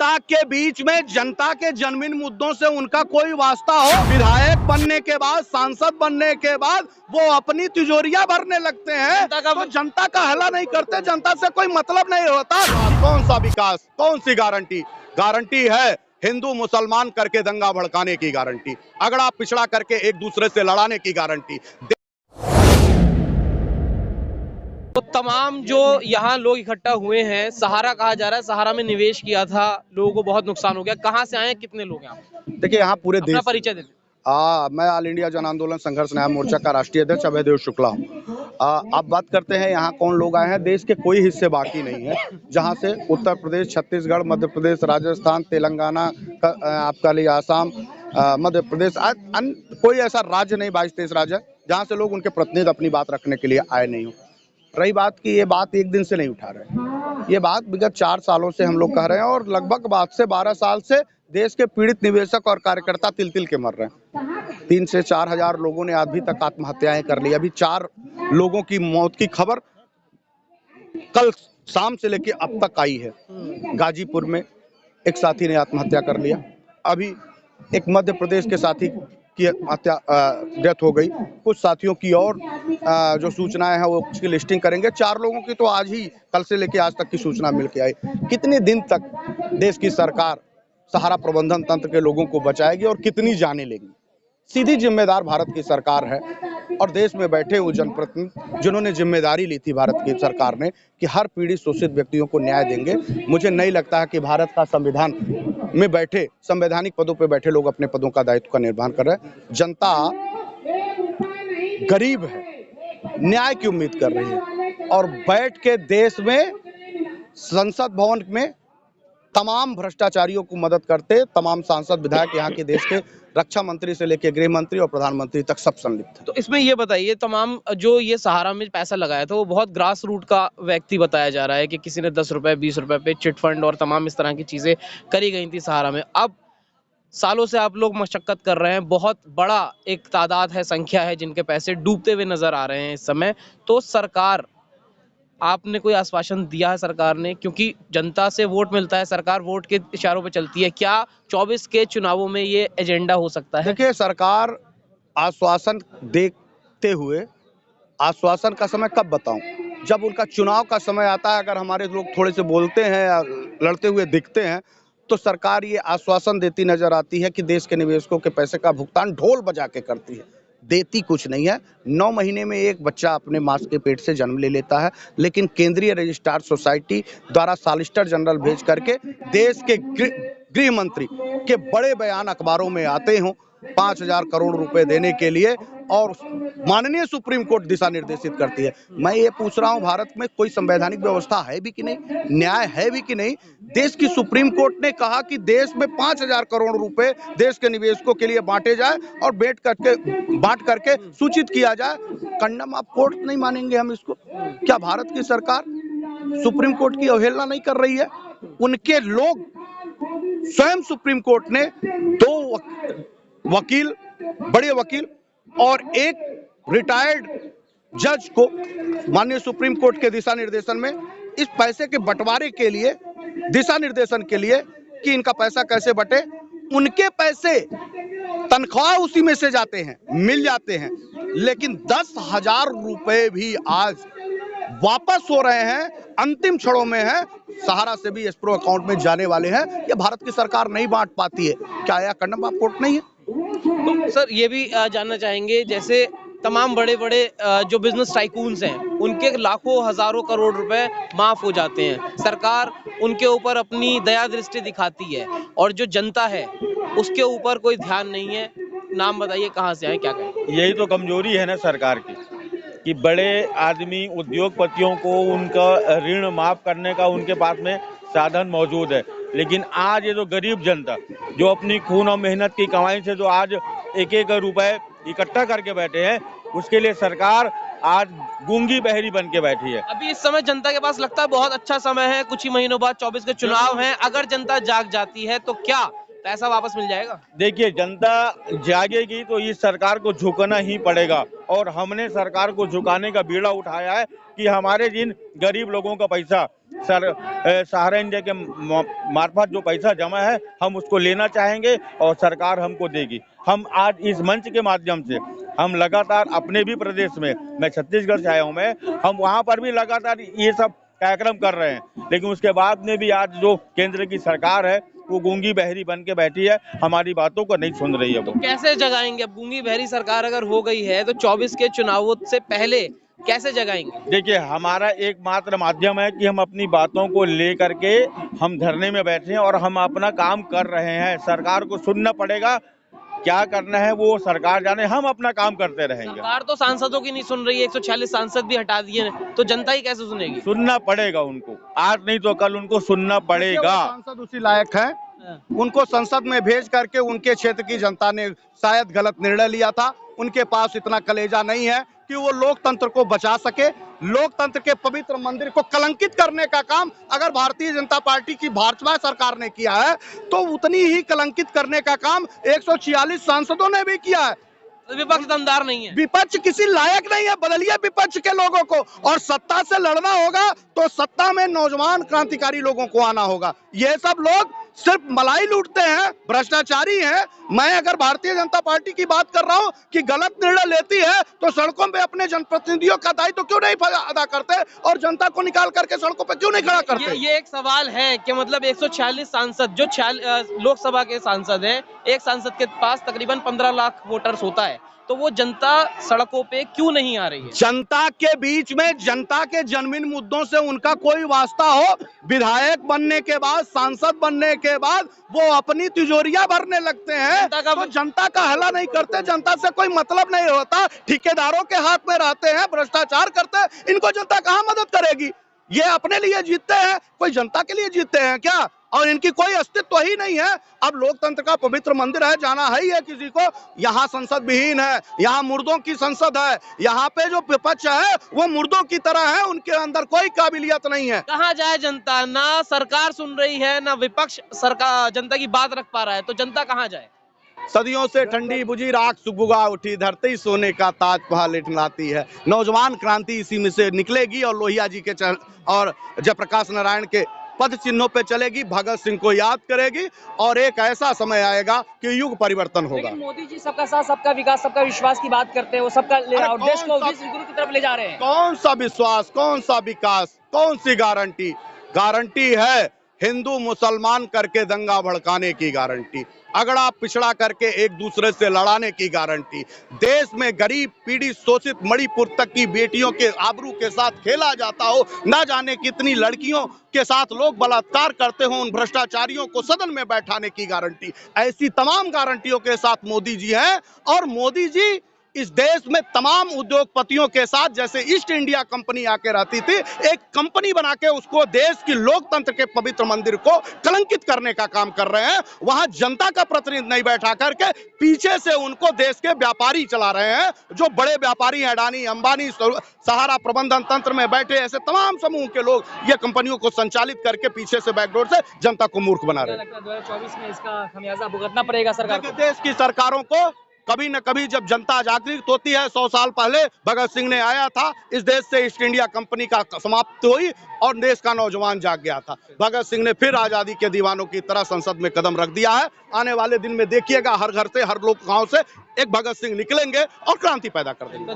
जनता के बीच में जनता के जन्मदिन मुद्दों से उनका कोई वास्ता हो, विधायक बनने के बाद, सांसद बनने के बाद वो अपनी तिजोरियां भरने लगते हैं तो जनता का हला नहीं करते, जनता से कोई मतलब नहीं होता। कौन सा विकास, कौन सी गारंटी? गारंटी है हिंदू मुसलमान करके दंगा भड़काने की गारंटी, अगड़ा पिछड़ा करके एक दूसरे से लड़ाने की गारंटी। तो तमाम जो यहाँ लोग इकट्ठा हुए हैं, सहारा कहा जा रहा है, सहारा में निवेश किया था, लोगों को बहुत नुकसान हो गया। कहाँ से आए हैं, कितने लोग हैं आप? देखिए यहाँ पूरे अपना देश, परिचय देते। मैं ऑल इंडिया जन आंदोलन संघर्ष न्याय मोर्चा का राष्ट्रीय अध्यक्ष अभयदेव शुक्ला हूँ। आप बात करते हैं यहाँ कौन लोग आए हैं, देश के कोई हिस्से बाकी नहीं है जहाँ से उत्तर प्रदेश, छत्तीसगढ़, मध्य प्रदेश, राजस्थान, तेलंगाना, आपका लिए आसाम, मध्य प्रदेश, कोई ऐसा राज्य नहीं, 22-23 राज्य है जहाँ से लोग उनके प्रतिनिधि अपनी बात रखने के लिए आए नहीं हो। रही बात की, ये बात एक दिन से नहीं उठा रहे, ये बात विगत 4 सालों से हम लोग कह रहे हैं और लगभग बात से 12 साल से देश के पीड़ित निवेशक और कार्यकर्ता तिल तिल के मर रहे हैं। 3 से 4 हजार लोगों ने अभी तक आत्महत्याएं कर ली। अभी 4 लोगों की मौत की खबर कल शाम से लेके अब तक आई है। गाजीपुर में एक साथी ने आत्महत्या कर लिया, अभी एक मध्य प्रदेश के साथी की हत्या, डेथ हो गई। कुछ साथियों की और जो सूचनाएं हैं वो उसकी लिस्टिंग करेंगे। 4 लोगों की तो आज ही, कल से लेके आज तक की सूचना मिल के आई। कितने दिन तक देश की सरकार सहारा प्रबंधन तंत्र के लोगों को बचाएगी और कितनी जाने लेगी? सीधी जिम्मेदार भारत की सरकार है और देश में बैठे हुए जनप्रतिनिधि जिन्होंने जिम्मेदारी ली थी भारत की सरकार ने कि हर पीड़ित शोषित व्यक्तियों को न्याय देंगे। मुझे नहीं लगता है कि भारत का संविधान में बैठे, संवैधानिक पदों पर बैठे लोग अपने पदों का दायित्व का निर्वहन कर रहे हैं। जनता गरीब है, न्याय की उम्मीद कर रही है और बैठ के देश में संसद भवन में तमाम भ्रष्टाचारियों को मदद करते तमाम सांसद विधायक, यहाँ के देश के रक्षा मंत्री से लेकर गृह मंत्री और प्रधानमंत्री तक सब संलिप्त है। तो इसमें ये बताइए, तमाम जो ये सहारा में पैसा लगाया था वो बहुत ग्रास रूट का व्यक्ति बताया जा रहा है कि किसी ने 10 रुपए 20 रुपए पे चिट फंड और तमाम इस तरह की चीजें करी गई थी सहारा में। अब सालों से आप लोग मशक्कत कर रहे हैं, बहुत बड़ा एक तादाद है, संख्या है जिनके पैसे डूबते हुए नजर आ रहे हैं इस समय। तो सरकार, आपने कोई आश्वासन दिया है सरकार ने? क्योंकि जनता से वोट मिलता है, सरकार वोट के इशारों पे चलती है। क्या 24 के चुनावों में ये एजेंडा हो सकता है? देखिए, सरकार आश्वासन देखते हुए, आश्वासन का समय कब बताऊं? जब उनका चुनाव का समय आता है, अगर हमारे लोग थोड़े से बोलते हैं या लड़ते हुए दिखते हैं तो सरकार ये आश्वासन देती नजर आती है कि देश के निवेशकों के पैसे का भुगतान ढोल बजा के करती है। देती कुछ नहीं है। 9 महीने में एक बच्चा अपने माँ के पेट से जन्म ले लेता है, लेकिन केंद्रीय रजिस्ट्रार सोसाइटी द्वारा सॉलिसिटर जनरल भेज करके देश के गृह मंत्री के बड़े बयान अखबारों में आते हों 5,000 करोड़ रुपए देने के लिए, और माननीय सुप्रीम कोर्ट दिशा निर्देशित करती है। मैं ये पूछ रहा हूँ, भारत में कोई संवैधानिक व्यवस्था है भी कि नहीं, न्याय है भी कि नहीं? देश की सुप्रीम कोर्ट ने कहा कि देश में 5,000 करोड़ रुपए देश के निवेशकों के लिए बांटे जाए और बांट करके सूचित किया जाए। कंडम आप कोर्ट नहीं मानेंगे हम इसको? क्या भारत की सरकार सुप्रीम कोर्ट की अवहेलना नहीं कर रही है? उनके लोग स्वयं सुप्रीम कोर्ट ने 2 वकील, बड़े वकील और एक रिटायर्ड जज को माननीय सुप्रीम कोर्ट के दिशा निर्देशन में इस पैसे के बंटवारे के लिए, दिशा निर्देशन के लिए कि इनका पैसा कैसे बटे, उनके पैसे तनख्वाह उसी में से जाते हैं, मिल जाते हैं, लेकिन 10,000 रुपए भी आज वापस हो रहे हैं, अंतिम क्षणों में है, सहारा से भी एस्क्रो अकाउंट में जाने वाले हैं। ये भारत की सरकार नहीं बांट पाती है। क्या यह कंडम आप कोर्ट नहीं है? तो सर ये भी जानना चाहेंगे, जैसे तमाम बड़े बड़े जो बिजनेस टाइकून्स हैं, उनके लाखों हजारों करोड़ रुपए माफ हो जाते हैं, सरकार उनके ऊपर अपनी दया दृष्टि दिखाती है और जो जनता है उसके ऊपर कोई ध्यान नहीं है। नाम बताइए, कहाँ से आए, क्या कहें? यही तो कमजोरी है ना सरकार की, कि बड़े आदमी उद्योगपतियों को उनका ऋण माफ करने का उनके पास में साधन मौजूद है, लेकिन आज ये जो गरीब जनता जो अपनी खून और मेहनत की कमाई से जो आज एक एक रुपए इकट्ठा करके बैठे हैं, उसके लिए सरकार आज गूंगी बहरी बन के बैठी है। अभी इस समय जनता के पास लगता है बहुत अच्छा समय है, कुछ ही महीनों बाद 24 के चुनाव हैं, अगर जनता जाग जाती है तो क्या पैसा वापस मिल जाएगा? देखिए, जनता जागेगी तो इस सरकार को झुकना ही पड़ेगा, और हमने सरकार को झुकाने का बीड़ा उठाया है कि हमारे जिन गरीब लोगों का पैसा सहारा इंडिया के मार्फत जो पैसा जमा है हम उसको लेना चाहेंगे और सरकार हमको देगी। हम आज इस मंच के माध्यम से हम लगातार अपने भी प्रदेश में, मैं छत्तीसगढ़ से आया हूँ, हम वहाँ पर भी लगातार ये सब कार्यक्रम कर रहे हैं, लेकिन उसके बाद में भी आज जो केंद्र की सरकार है वो गूंगी बहरी बन के बैठी है, हमारी बातों को नहीं सुन रही है। तो कैसे जगाएंगे? अब गूंगी बहरी सरकार अगर हो गई है तो 24 के चुनावों से पहले कैसे जगाएंगे? देखिए, हमारा एकमात्र माध्यम है कि हम अपनी बातों को लेकर के हम धरने में बैठे हैं और हम अपना काम कर रहे हैं। सरकार को सुनना पड़ेगा, क्या करना है वो सरकार जाने, हम अपना काम करते रहेंगे। सरकार तो सांसदों की नहीं सुन रही है, 146 सांसद भी हटा दिए, तो जनता ही कैसे सुनेगी? सुनना पड़ेगा उनको, आज नहीं तो कल उनको सुनना पड़ेगा। सांसद उसी लायक हैं, उनको संसद में भेज करके उनके क्षेत्र की जनता ने शायद गलत निर्णय लिया था। उनके पास इतना कलेजा नहीं है कि वो लोकतंत्र को बचा सके। लोकतंत्र के पवित्र मंदिर को कलंकित करने का काम अगर भारतीय जनता पार्टी की भाजपा सरकार ने किया है तो उतनी ही कलंकित करने का काम 146 सांसदों ने भी किया है। विपक्ष दमदार नहीं है, विपक्ष किसी लायक नहीं है। बदलिए विपक्ष के लोगों को, और सत्ता से लड़ना होगा तो सत्ता में नौजवान क्रांतिकारी लोगों को आना होगा। ये सब लोग सिर्फ मलाई लूटते हैं, भ्रष्टाचारी हैं। मैं अगर भारतीय जनता पार्टी की बात कर रहा हूं कि गलत निर्णय लेती है तो सड़कों पे अपने जनप्रतिनिधियों का दायित्व तो क्यों नहीं अदा करते और जनता को निकाल करके सड़कों पे क्यों नहीं खड़ा करते? ये एक सवाल है कि मतलब 146 सांसद जो लोकसभा के सांसद हैं, एक सांसद के पास तकरीबन 15 लाख वोटर्स होता है, तो वो जनता सड़कों पे क्यों नहीं आ रही है? जनता के बीच में, जनता के जन्मदिन मुद्दों से उनका कोई वास्ता हो, विधायक बनने के बाद, सांसद बनने के बाद वो अपनी तिजोरियां भरने लगते हैं, तो जनता का हला नहीं करते। जनता से कोई मतलब नहीं होता, ठेकेदारों के हाथ में रहते हैं, भ्रष्टाचार करते हैं। इनको जनता कहां मदद करेगी? ये अपने लिए जीतते हैं, कोई जनता के लिए जीतते हैं क्या? और इनकी कोई अस्तित्व ही नहीं है। अब लोकतंत्र का पवित्र मंदिर है, जाना है ही है किसी को। यहाँ संसद विहीन है, यहाँ मुर्दों की संसद है, यहाँ पे जो विपक्ष है वो मुर्दों की तरह है, उनके अंदर कोई काबिलियत नहीं है। कहाँ जाए जनता? ना सरकार सुन रही है, ना विपक्ष सरकार जनता की बात रख पा रहा है, तो जनता कहाँ जाए? सदियों से ठंडी बुझी राख सुबुगा उठी, धरती सोने का ताज पहा लिटलाती है। नौजवान क्रांति इसी में से निकलेगी और लोहिया जी के और जयप्रकाश नारायण के पद चिन्हों पे चलेगी, भगत सिंह को याद करेगी और एक ऐसा समय आएगा कि युग परिवर्तन होगा। लेकिन मोदी जी सबका साथ, सबका विकास, सबका विश्वास की बात करते हैं, वो सबका देश को गुरु की तरफ ले जा रहे हैं। कौन सा विश्वास, कौन सा विकास, कौन सी गारंटी? गारंटी है हिंदू मुसलमान करके दंगा भड़काने की गारंटी, अगड़ा पिछड़ा करके एक दूसरे से लड़ाने की गारंटी। देश में गरीब पीड़ित शोषित मणिपुर तक की बेटियों के आबरू के साथ खेला जाता हो, ना जाने कितनी लड़कियों के साथ लोग बलात्कार करते हो, उन भ्रष्टाचारियों को सदन में बैठाने की गारंटी। ऐसी तमाम गारंटियों के साथ मोदी जी हैं। और मोदी जी इस देश में तमाम उद्योगपतियों के साथ, जैसे ईस्ट इंडिया कंपनी आके रहती थी, एक कंपनी बना के उसको देश की लोकतंत्र के पवित्र मंदिर को कलंकित करने का काम कर रहे हैं। वहां जनता का प्रतिनिधि नहीं बैठा करके पीछे से उनको देश के व्यापारी चला रहे हैं, जो बड़े व्यापारी, अडानी, अंबानी, सहारा प्रबंधन तंत्र में बैठे ऐसे तमाम समूह के लोग ये कंपनियों को संचालित करके पीछे से बैकडोर से जनता को मूर्ख बना रहे हैं। 2024 में इसका खमियाजा भुगतना पड़ेगा सरकार को। देश की सरकारों को कभी न कभी जब जनता जागृत होती है, 100 साल पहले भगत सिंह ने आया था, इस देश से ईस्ट इंडिया कंपनी का समाप्ति हुई और देश का नौजवान जाग गया था। भगत सिंह ने फिर आजादी के दीवानों की तरह संसद में कदम रख दिया है। आने वाले दिन में देखिएगा हर घर से, हर लोग गांव से एक भगत सिंह निकलेंगे और क्रांति पैदा कर देंगे।